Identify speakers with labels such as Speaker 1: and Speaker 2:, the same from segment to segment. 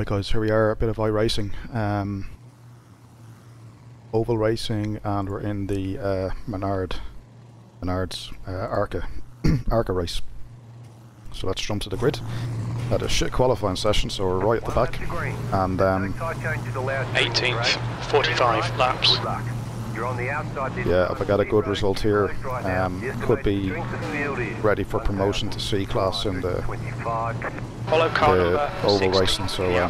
Speaker 1: Right guys, here we are, a bit of iRacing, oval racing, and we're in the Menard's Arca race. So let's jump to the grid. Had a shit qualifying session, so we're right at the back, and
Speaker 2: 18th, 45 laps.
Speaker 1: Yeah, if I get a good result here, could be ready for promotion to C class in the oval racing. So yeah,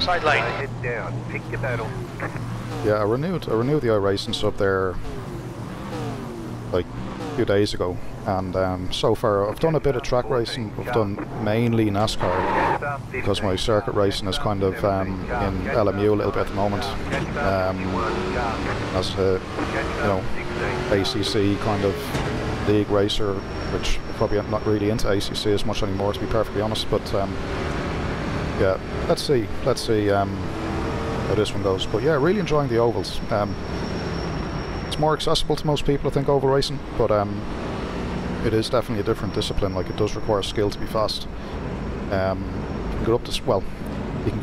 Speaker 1: I renewed the iRacing sub there like a few days ago, and so far I've done a bit of track racing. I've done mainly NASCAR because my circuit racing is kind of in LMU a little bit at the moment, as a ACC kind of league racer, which probably I'm not really into ACC as much anymore, to be perfectly honest. But yeah, let's see how this one goes. But yeah, really enjoying the ovals. It's more accessible to most people, I think, oval racing, but it is definitely a different discipline. Like, it does require skill to be fast. You can get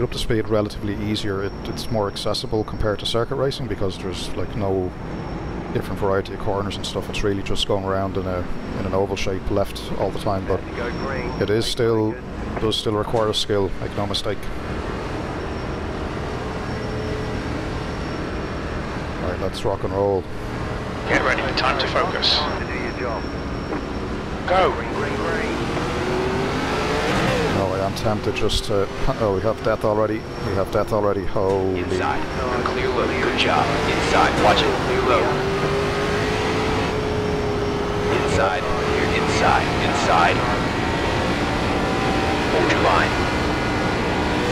Speaker 1: up to speed relatively easier. It's more accessible compared to circuit racing because there's like no different variety of corners and stuff. It's really just going around in an oval shape left all the time, but it does still require skill, make no mistake. Alright, let's rock and roll.
Speaker 2: Get ready, time to focus. Go!
Speaker 1: Oh, I am tempted just to... Oh, we have death already. Holy...
Speaker 3: Inside. Clear low. Good job. Inside. Watch it. Clear low. Inside. You're inside. Inside. Hold your line.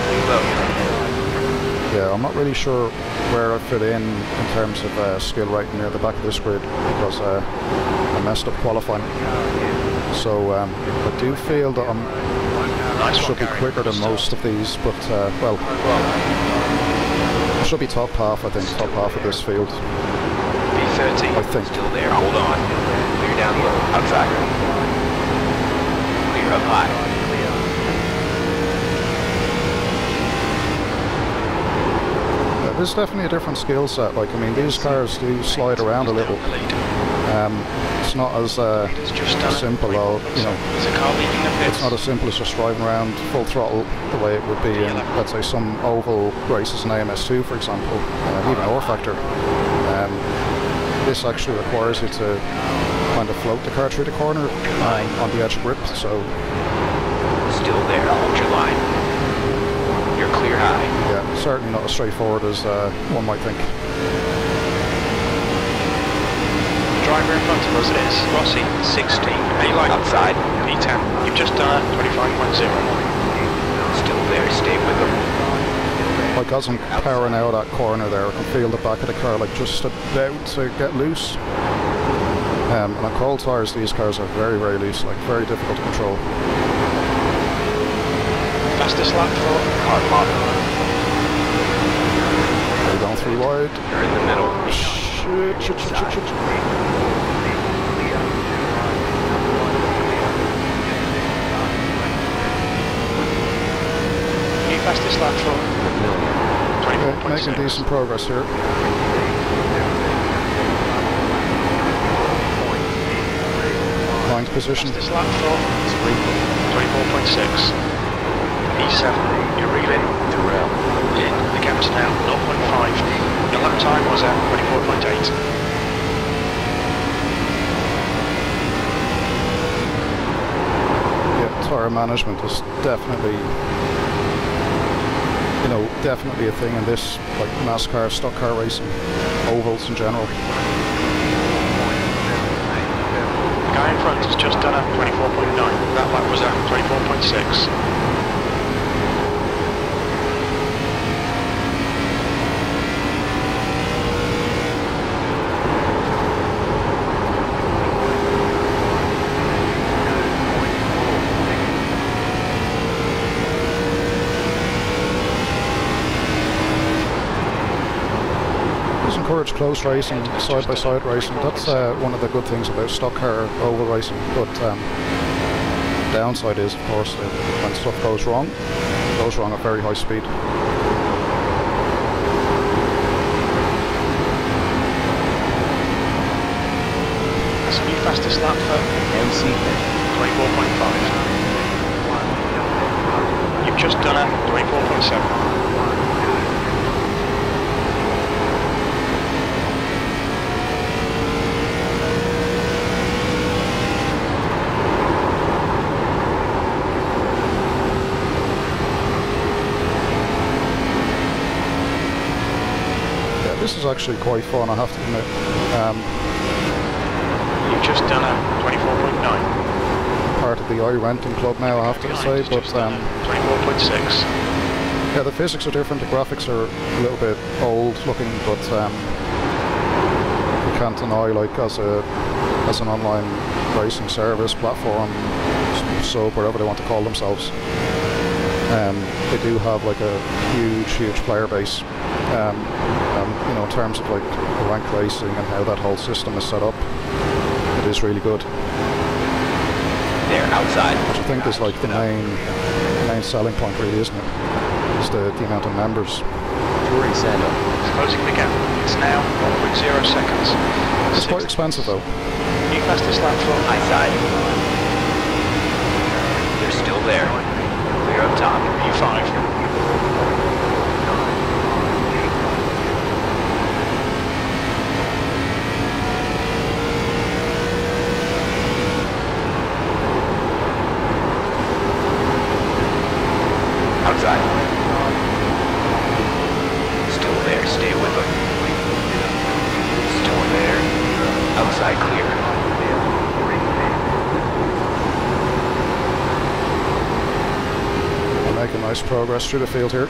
Speaker 3: Clear low.
Speaker 1: Yeah, I'm not really sure where I fit in terms of skill right near the back of this grid because I messed up qualifying. So I do feel that I should be quicker than most of these, but well, I should be top half, I think, top half of this field.
Speaker 3: B30,
Speaker 1: I think.
Speaker 3: Still there, hold on. Clear down low, outside. Clear up high.
Speaker 1: There's definitely a different skill set. Like, I mean, these cars do slide around a little. It's not as simple, or, you know, it's not as simple as just driving around full throttle the way it would be in, let's say, some oval races in AMS2, for example, even or factor. This actually requires you to kind of float the car through the corner on the edge of grip. So
Speaker 3: Still there, hold your line. You're clear high.
Speaker 1: yeah, certainly not as straightforward as one might think.
Speaker 2: Driver in front of us is Rossi, 16, A-line
Speaker 3: Outside.
Speaker 2: P10. You've just done a 25.0.
Speaker 3: Still there, stay with them.
Speaker 1: Like, as I'm powering out that corner there, I can feel the back of the car like just about to get loose. And on cold tyres, these cars are very, very loose, like very difficult to control.
Speaker 2: Fastest lap for car model.
Speaker 1: Are we going through wide?
Speaker 3: You're in the middle.
Speaker 1: Shit.
Speaker 2: New fastest lap for 24.6.
Speaker 1: Making decent progress here. Ninth position.
Speaker 2: Fastest lap for 24.6. E7, you're reeling.
Speaker 3: Derail.
Speaker 2: In, the gap's now 0.5. Your lap time was at 24.8.
Speaker 1: Yeah, tyre management is definitely, definitely a thing in this, like NASCAR, stock car racing, ovals in general.
Speaker 2: The guy in front has just done a 24.9. That lap was at 24.6.
Speaker 1: Encourage close racing, side-by-side racing. That's one of the good things about stock car oval racing, but downside is, of course, that when stuff goes wrong at very high speed.
Speaker 2: New fastest lap for
Speaker 4: MC
Speaker 2: 24.5. You've just done a 24.7.
Speaker 1: This is actually quite fun, I have to admit.
Speaker 2: You've just done a 24.9.
Speaker 1: Part of the iRenting club now, I have to say, but
Speaker 2: 24.6.
Speaker 1: yeah, the physics are different. The graphics are a little bit old looking, but you can't deny, like as an online racing service platform, sub, whatever they want to call themselves, they do have like a huge player base. You know, in terms of like rank racing and how that whole system is set up, it is really good.
Speaker 3: They're outside.
Speaker 1: Which I think is like the main selling point, really, isn't it? Is the amount of members.
Speaker 2: It's closing the gap. It's now 1.0 seconds.
Speaker 1: It's quite expensive though.
Speaker 2: New fastest lap for
Speaker 3: High side. They're still there. Clear up top.
Speaker 2: P5.
Speaker 3: Outside. Still there, stay with them. Still there. Outside clear.
Speaker 1: We're making nice progress through the field here.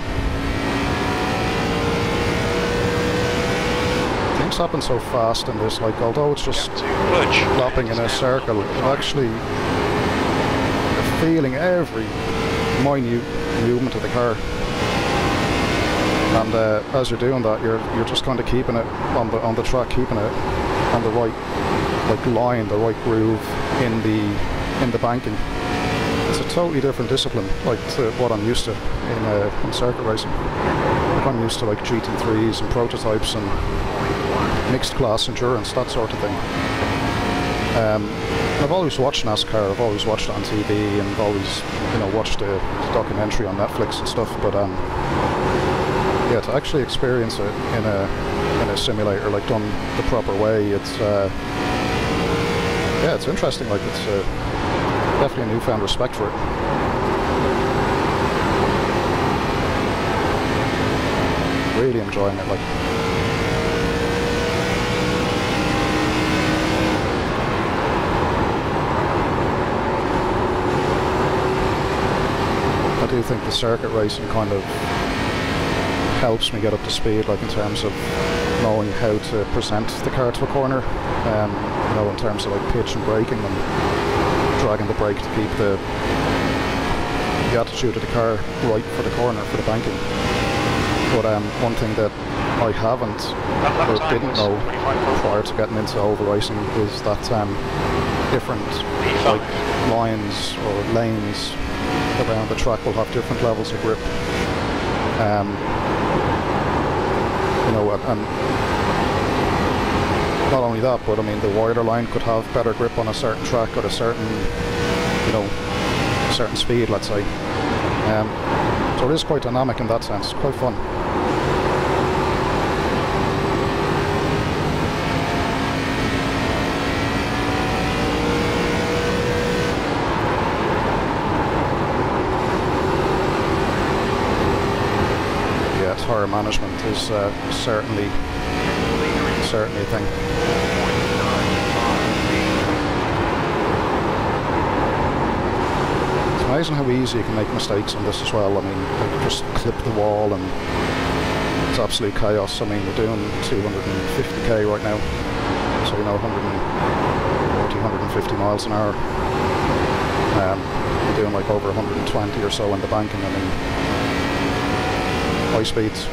Speaker 1: Things happen so fast in this, like although it's just lapping in a circle, you're actually feeling every minute movement of the car, and as you're doing that, you're just kind of keeping it on the track, keeping it on the right like line, the right groove in the banking. It's a totally different discipline, like to what I'm used to in circuit racing. Like I'm used to like GT3s and prototypes and mixed class endurance, that sort of thing. I've always watched NASCAR, I've always watched it on TV, and I've always, you know, watched the documentary on Netflix and stuff, but yeah, to actually experience it in a simulator, like done the proper way, it's yeah, it's interesting. Like it's definitely a newfound respect for it. Really enjoying it, like. I do think the circuit racing kind of helps me get up to speed, like in terms of knowing how to present the car to a corner, you know, in terms of like pitch and braking and dragging the brake to keep the attitude of the car right for the corner, for the banking. But one thing that I haven't or didn't know prior to getting into oval racing is that different like lines or lanes around the track will have different levels of grip. You know, and not only that, but I mean the wider line could have better grip on a certain track at a certain, you know, certain speed, let's say. So it is quite dynamic in that sense. It's quite fun. Tire management is certainly a thing. It's amazing how easy you can make mistakes on this as well. I mean, you just clip the wall and it's absolute chaos. I mean, we're doing 250k right now, so you know, 140, 150 miles an hour. We're doing like over 120 or so in the banking. I mean, high speeds.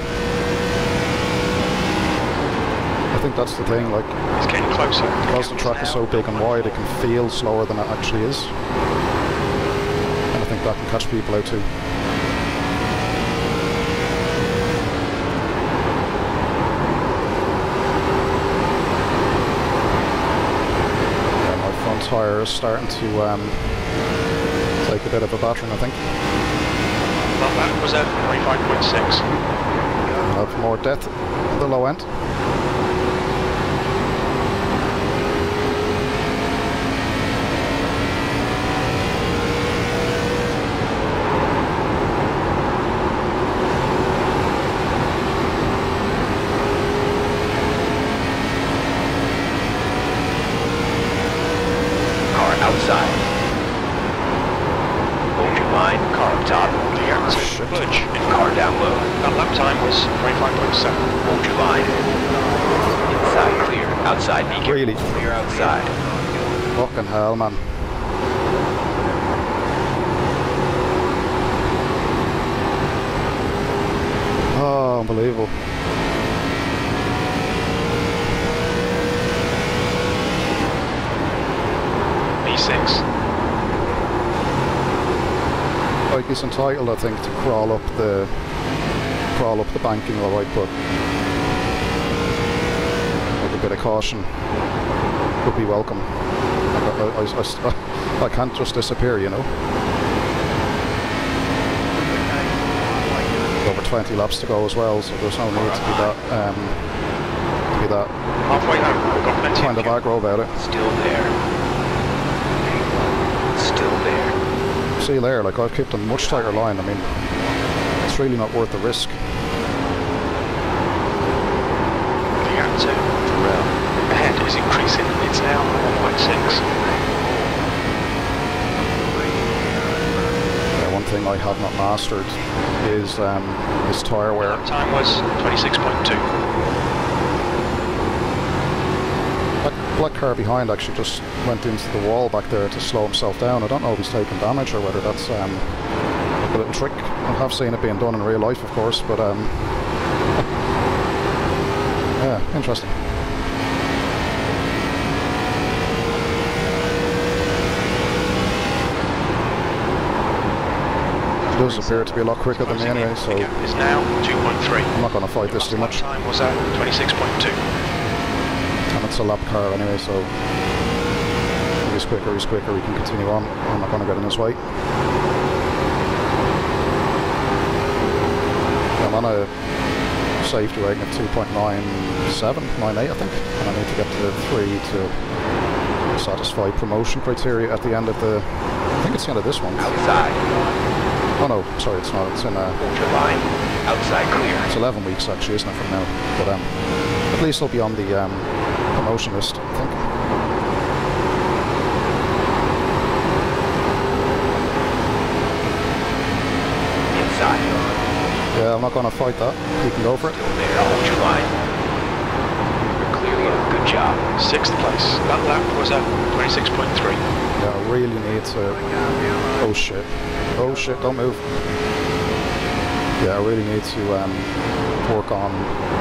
Speaker 1: I think that's the thing, like,
Speaker 2: it's getting closer.
Speaker 1: Because the track is so big and wide, it can feel slower than it actually is. And I think that can catch people out too. tyre is starting to take a bit of a battering, I think.
Speaker 2: Well, that was at 25.6.
Speaker 1: Have more depth at the low end.
Speaker 3: Outside. Hold your line, car up top.
Speaker 2: The outside glitch.
Speaker 3: And car down low.
Speaker 2: That lap time was 25.7.
Speaker 3: Hold your line. Inside clear. Outside beacon.
Speaker 1: Really?
Speaker 3: Clear outside.
Speaker 1: Fucking hell, man. Oh, unbelievable.
Speaker 2: B6.
Speaker 1: Like he's entitled, I think, to crawl up the banking, all right, but with a bit of caution would be welcome. I can't just disappear, you know. Over 20 laps to go as well, so there's no need to be that
Speaker 2: Halfway home. We've got plenty
Speaker 1: kind of aggro about it.
Speaker 3: Still there. Still there.
Speaker 1: See there, like I've kept a much tighter line. I mean, it's really not worth the risk.
Speaker 2: The outer ahead is increasing. It's now 1.6.
Speaker 1: One thing I have not mastered is tyre wear.
Speaker 2: Lap time was 26.2.
Speaker 1: That black car behind actually just went into the wall back there to slow himself down. I don't know if he's taking damage or whether that's like a little trick. I have seen it being done in real life, of course, but yeah, interesting. It does appear to be a lot quicker than me anyway, so
Speaker 2: the gap is now 2.3.
Speaker 1: I'm not going to fight this too much.
Speaker 2: Lap time was at 26.2.
Speaker 1: And it's a lap car anyway, so if he's quicker, we can continue on. I'm not going to get in his way. I'm on a safety rating of 2.97, 98 I think, and I need to get to 3 to satisfy promotion criteria at the end of the, I think it's the end of this one.
Speaker 3: Outside.
Speaker 1: Oh no, sorry, it's not, it's in
Speaker 3: Ultra line. Outside clear.
Speaker 1: it's 11 weeks actually, isn't it, from now, but at least I'll be on the promotion list, I think.
Speaker 3: Inside.
Speaker 1: Yeah, I'm not going to fight that. You can go for it.
Speaker 3: Still there. Hold your line. You're clearly on. Good job.
Speaker 2: 6th place. That lap was at 26.3.
Speaker 1: Yeah, I really need to... Oh shit. Oh shit, don't move. Yeah, I really need to work on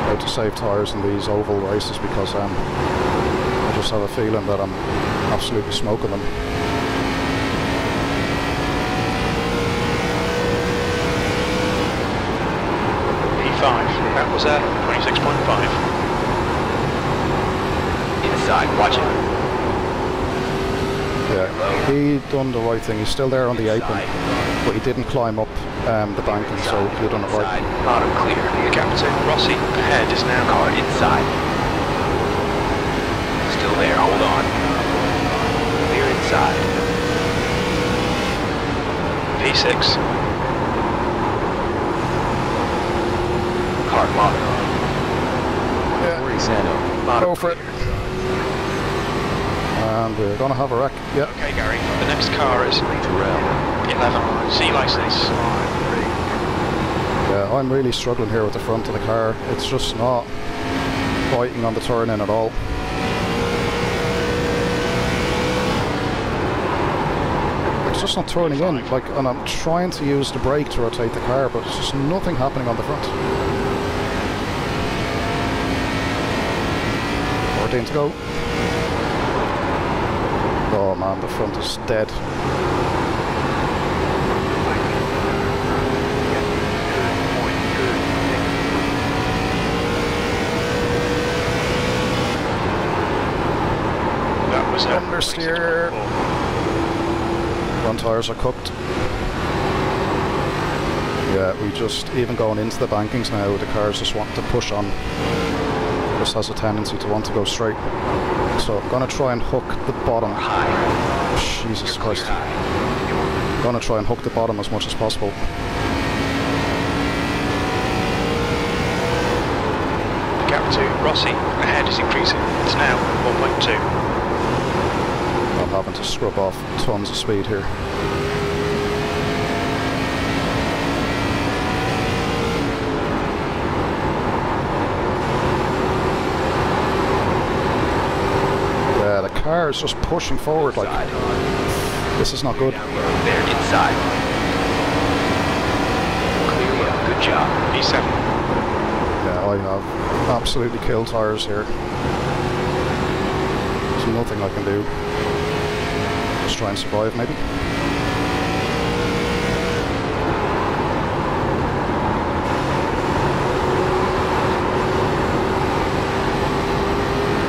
Speaker 1: how to save tyres in these oval races because I just have a feeling that I'm absolutely smoking them.
Speaker 2: P5. That was at 26.5.
Speaker 3: Inside. Watch it.
Speaker 1: Yeah, he done the right thing. He's still there on the apron, but he didn't climb up the banking, so he done it right.
Speaker 3: Bottom clear.
Speaker 2: Captain Rossi ahead is now
Speaker 3: Car inside. Still there. Hold on. Clear inside.
Speaker 2: P6.
Speaker 3: Car bottom.
Speaker 1: Yeah, go for it. And we're going to have a wreck. Yeah.
Speaker 2: Okay, Gary. The next car is 11. C license.
Speaker 1: Yeah, I'm really struggling here with the front of the car. It's just not biting on the turn in at all. It's just not turning in. Like, and I'm trying to use the brake to rotate the car, but it's just nothing happening on the front. 14 to go. Oh man, the front is dead.
Speaker 2: That was
Speaker 1: Understeer.
Speaker 2: 26.4.
Speaker 1: Front tyres are cooked. Yeah, we just, even going into the bankings now, the cars just want to push on. Just has a tendency to want to go straight. So I'm going to try and hook the bottom. Jesus Christ. I'm going to try and hook the bottom as much as possible.
Speaker 2: The gap to Rossi ahead is increasing. It's now 1.2.
Speaker 1: I'm having to scrub off tons of speed here. Yeah, the car is just pushing forward like... This is not good.
Speaker 3: There, inside. Clear, good job.
Speaker 2: P7.
Speaker 1: Yeah, I have absolutely killed tyres here. There's nothing I can do. Just try and survive, maybe.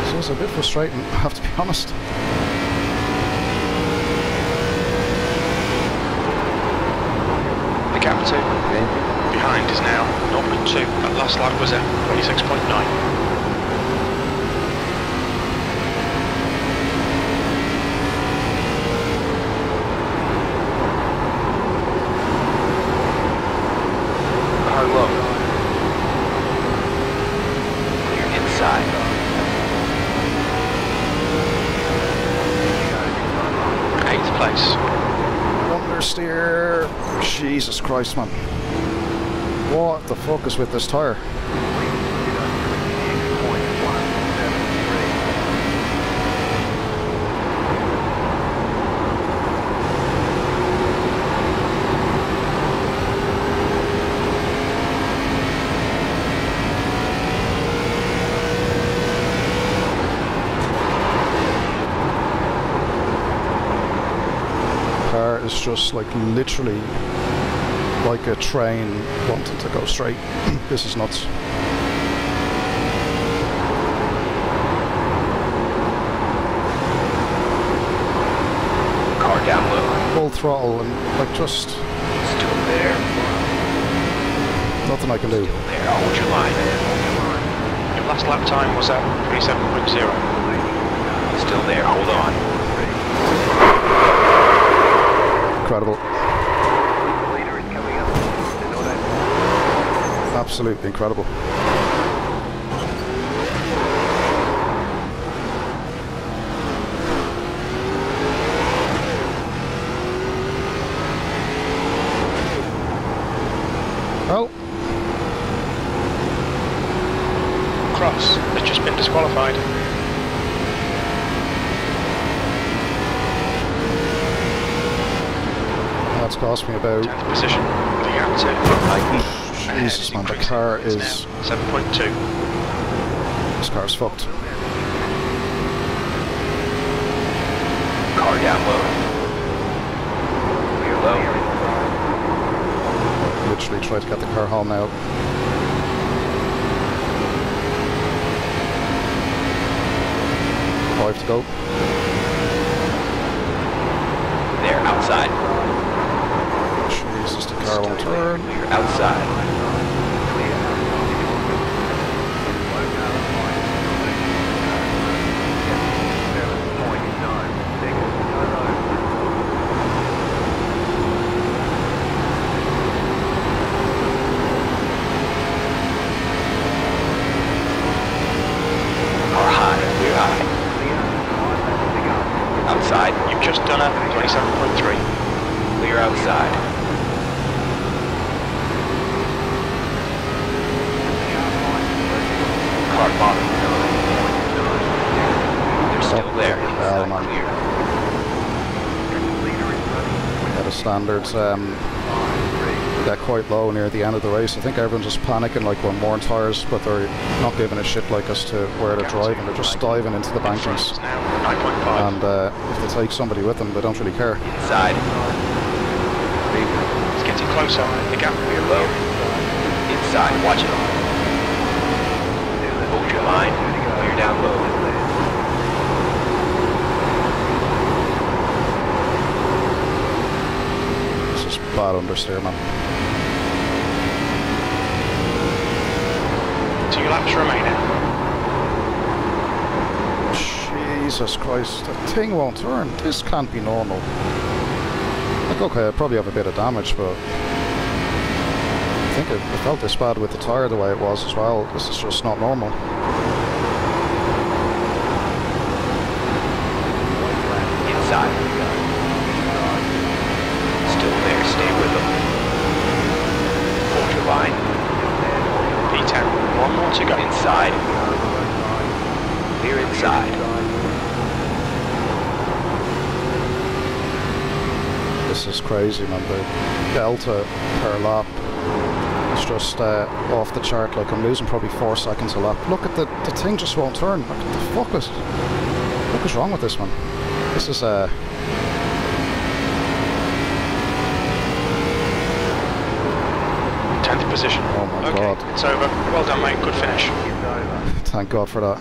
Speaker 1: So it's a bit frustrating, I have to be honest.
Speaker 2: The gap to behind is now 0.2. That last lap was at 26.9.
Speaker 3: Low. Clear inside.
Speaker 2: Eighth place.
Speaker 1: Understeer. Jesus Christ, man. What the fuck is with this tyre? It's just like literally like a train wanting to go straight. This is nuts.
Speaker 3: Car down low.
Speaker 1: Full throttle and like just
Speaker 3: Still there.
Speaker 1: nothing I can do.
Speaker 3: Still there. Hold your line.
Speaker 2: Your last lap time was at 27.0.
Speaker 3: Still there. Hold on.
Speaker 1: Incredible. Absolutely incredible. Well,
Speaker 2: Cross has just been disqualified.
Speaker 1: that's cost me about...
Speaker 2: 10th position. The gap to
Speaker 1: Jesus man, the car is...
Speaker 2: 7.2.
Speaker 1: This car's fucked.
Speaker 3: Car down low. Clear low.
Speaker 1: Literally try to get the car home now. Five to go.
Speaker 3: There, outside.
Speaker 1: Jesus, the car won't turn.
Speaker 3: Clear outside. Outside.
Speaker 2: You've just done a 27.3.
Speaker 3: Clear outside. Car bottom. They're still there.
Speaker 1: Well, man.
Speaker 3: Clear.
Speaker 1: Yeah, the standards get quite low near the end of the race. I think everyone's just panicking like we're more tyres, but they're not giving a shit like as to where they're driving. They're just diving into the bankings. And if they take somebody with them, they don't really care.
Speaker 3: Inside.
Speaker 2: It's getting closer. The gap.
Speaker 3: Clear low. Inside. Watch it. Hold your line. Clear down low.
Speaker 1: bad understeer, man.
Speaker 2: 2 laps remaining.
Speaker 1: Jesus Christ, the thing won't turn. This can't be normal. Like, okay, I probably have a bit of damage, but I think it felt this bad with the tyre the way it was as well. This is just not normal.
Speaker 3: Inside. Still there, stay with them. Ultrawide.
Speaker 2: P10, 1 more to go.
Speaker 3: Inside. Clear inside.
Speaker 1: This is crazy, man. The delta per lap is just off the chart. Like, I'm losing probably 4 seconds a lap. Look at the thing just won't turn. Like, what the fuck is wrong with this, man? This is
Speaker 2: 10th position.
Speaker 1: Oh my
Speaker 2: okay,
Speaker 1: God.
Speaker 2: it's over. Well done, mate. Good finish.
Speaker 1: Thank God for that.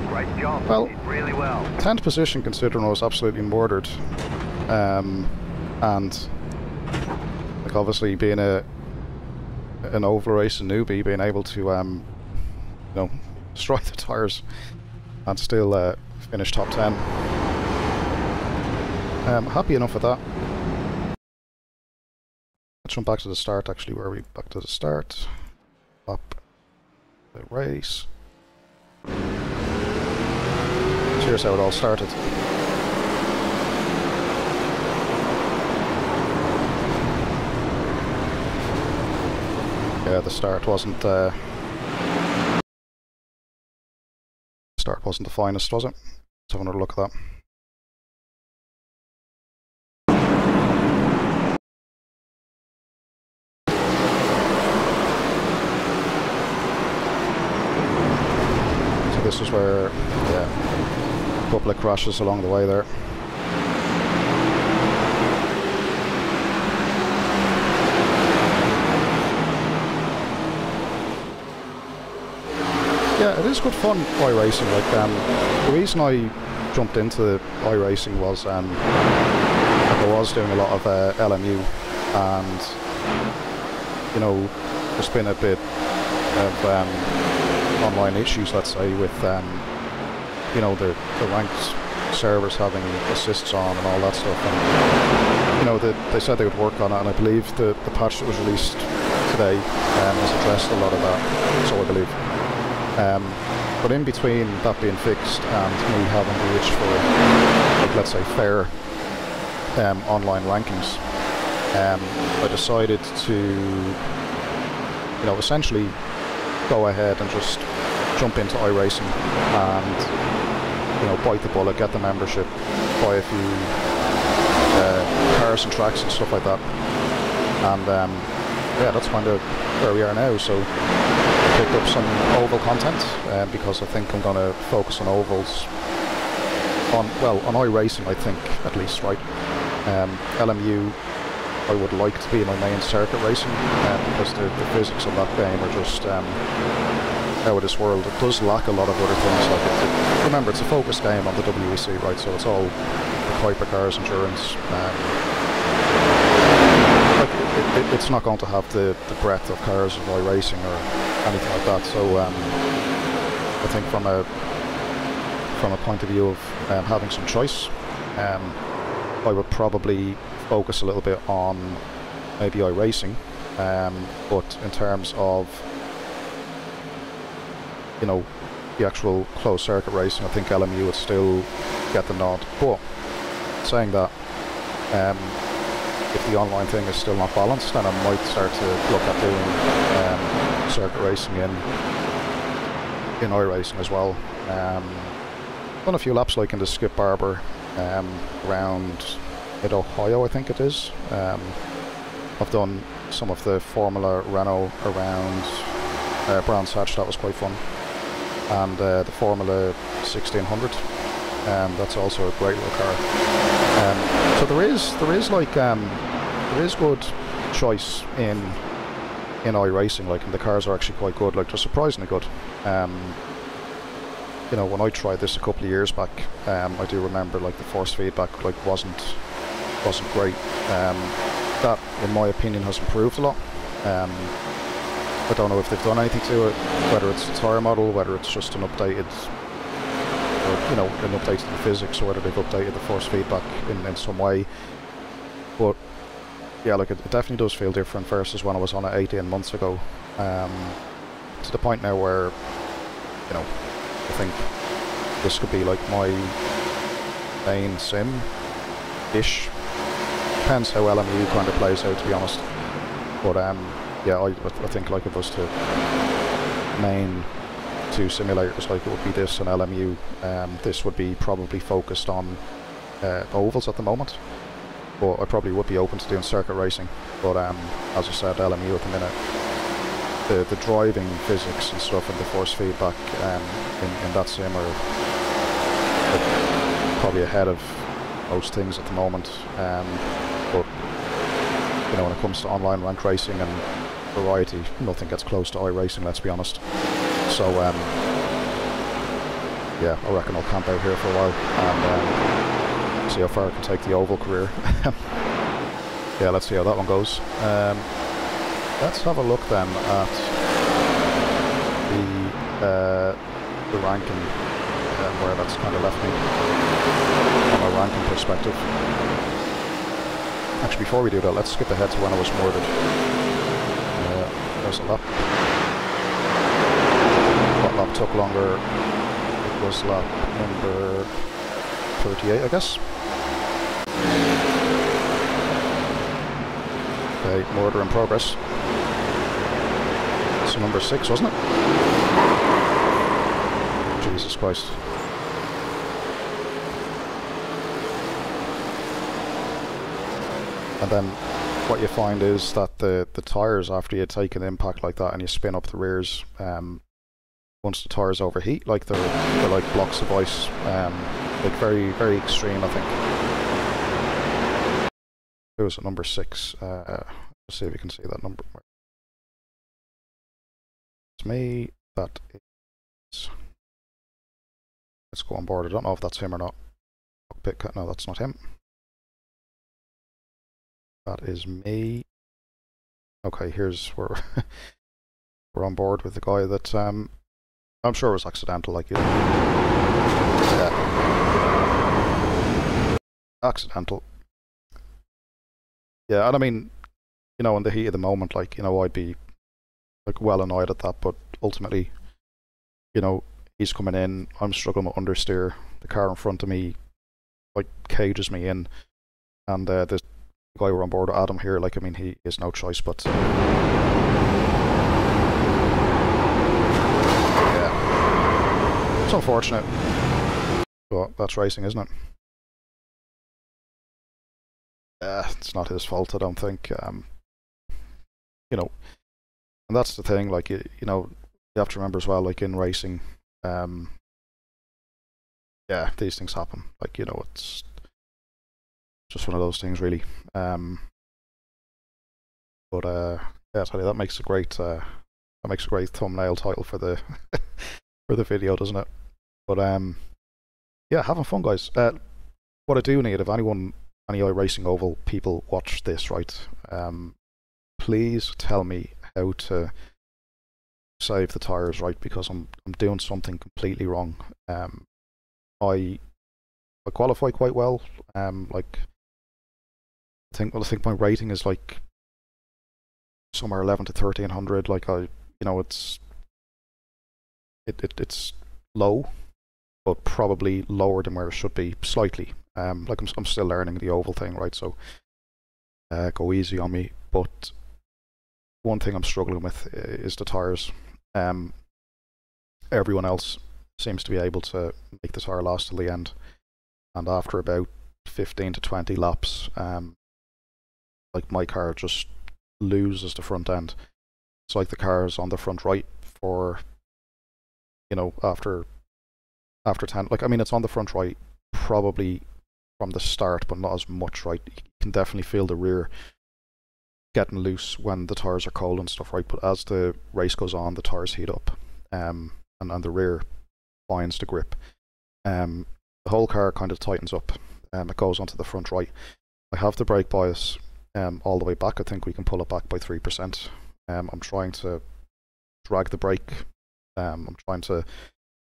Speaker 4: Great job.
Speaker 1: Well,
Speaker 4: Did really well.
Speaker 1: 10th position considering I was absolutely murdered. And like, obviously being an oval racing newbie, being able to you know, destroy the tyres and still finish top 10. Happy enough with that. Let's jump back to the start. Actually, where are we? Back to the start. Up the race. So here's how it all started. Yeah, the start wasn't the finest, was it? Let's have another look at that. So this is where, yeah, a couple of crashes along the way there. Yeah, it is good fun, iRacing. Like, the reason I jumped into iRacing was like, I was doing a lot of LMU, and you know, there's been a bit of online issues, let's say, with you know, the ranked servers having assists on and all that stuff. And you know, they said they would work on it, and I believe the patch that was released today has addressed a lot of that. So I believe. But in between that being fixed and me having the itch for, like, let's say, fair online rankings, I decided to, you know, essentially go ahead and just jump into iRacing and, you know, bite the bullet, get the membership, buy a few cars and tracks and stuff like that. And yeah, that's kind of where we are now. So picked up some oval content because I think I'm going to focus on ovals on iRacing, I think, at least, right? LMU I would like to be my main circuit racing because the physics of that game are just out of this world. It does lack a lot of other things, like remember, it's a focused game on the WEC, right? So it's all hypercars, endurance. It's not going to have the breadth of cars of iRacing or anything like that. So I think from a point of view of having some choice, I would probably focus a little bit on maybe iRacing, but in terms of, you know, the actual closed circuit racing, I think LMU would still get the nod. But saying that, if the online thing is still not balanced, then I might start to look at doing circuit racing in iRacing as well. Done a few laps, like in the Skip Barber around mid-Ohio, I think it is. I've done some of the Formula Renault around Brands Hatch, that was quite fun. And the Formula 1600, that's also a great little car. So there is good choice in iRacing, like, and the cars are actually quite good, like they're surprisingly good. You know, when I tried this a couple of years back, I do remember, like, the force feedback, like, wasn't wasn't great. That, in my opinion, has improved a lot. I don't know if they've done anything to it, whether it's the tyre model, whether it's just an updated, or, you know, an update to the physics, or whether they've updated the force feedback in some way. But yeah, like it definitely does feel different versus when I was on it 18 months ago. To the point now where, you know, I think this could be like my main sim-ish. Depends how LMU kind of plays out, to be honest. But yeah, I think like if it was to main two simulators, like it would be this and LMU. This would be probably focused on ovals at the moment, but I probably would be open to doing circuit racing. But as I said, LMU at the minute, the driving physics and stuff and the force feedback in that sim are probably ahead of most things at the moment. But you know, when it comes to online ranked racing and variety, nothing gets close to iRacing, let's be honest. So yeah, I reckon I'll camp out here for a while and see how far I can take the oval career. Yeah, let's see how that one goes. Let's have a look then at the ranking, where that's kind of left me from a ranking perspective. Actually, before we do that, let's skip ahead to when I was murdered. There's a lap. That lap took longer. It was lap number 38, I guess. Okay, murder in progress. So number 6, wasn't it? Jesus Christ. And then what you find is that the tyres, after you take an impact like that and you spin up the rears, once the tyres overheat, like they're like blocks of ice, like very, very extreme, I think. It was at number 6. Let's see if you can see that number. It's me. That is. Let's go on board. I don't know if that's him or not. No, that's not him. That is me. Okay, here's where we're on board with the guy that I'm sure was accidental, like you. Yeah. Accidental. Yeah, and I mean, you know, in the heat of the moment, like, you know, I'd be like well annoyed at that, but ultimately, you know, he's coming in, I'm struggling with understeer, the car in front of me like cages me in, and this guy we're on board with, Adam here, like, I mean, he has no choice but yeah, it's unfortunate, but that's racing, isn't it? It's not his fault, I don't think. You know, and that's the thing, like, you know, you have to remember as well, like in racing, yeah, these things happen, like, you know, it's just one of those things, really. But yeah, I tell you, that makes a great thumbnail title for the for the video, doesn't it? But yeah, having fun, guys. What I do need, if any iRacing Oval people watch this, right, please tell me how to save the tires, right, because I'm doing something completely wrong. I qualify quite well. Like, I think my rating is like somewhere 11 to 1300. Like, you know, it's low, but probably lower than where it should be, slightly. Like, I'm still learning the oval thing, right? So go easy on me. But one thing I'm struggling with is the tires. Everyone else seems to be able to make the tire last till the end, and after about 15 to 20 laps, like, my car just loses the front end. It's like the car's on the front right for, you know, after 10, like, I mean, it's on the front right probably from the start, but not as much, right? You can definitely feel the rear getting loose when the tires are cold and stuff, right? But as the race goes on, the tires heat up, and the rear finds the grip. The whole car kind of tightens up, it goes onto the front right, I have the brake bias all the way back. I think we can pull it back by 3%. I'm trying to drag the brake. I'm trying to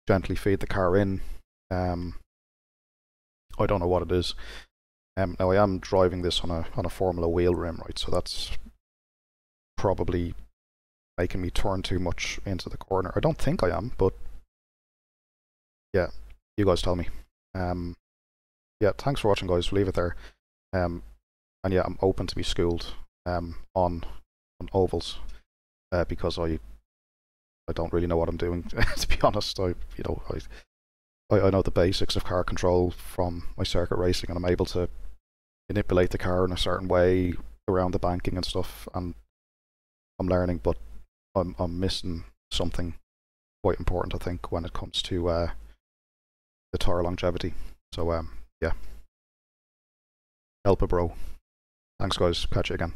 Speaker 1: gently feed the car in. I don't know what it is. Now I am driving this on a Formula wheel rim, right? So that's probably making me turn too much into the corner. I don't think I am, but yeah, you guys tell me. Yeah, thanks for watching, guys. We'll leave it there. And yeah, I'm open to be schooled on ovals because I don't really know what I'm doing. To be honest, I know the basics of car control from my circuit racing, and I'm able to manipulate the car in a certain way around the banking and stuff, and I'm learning, but I'm missing something quite important, I think, when it comes to the tire longevity. So yeah, help a bro. Thanks, guys. Catch you again.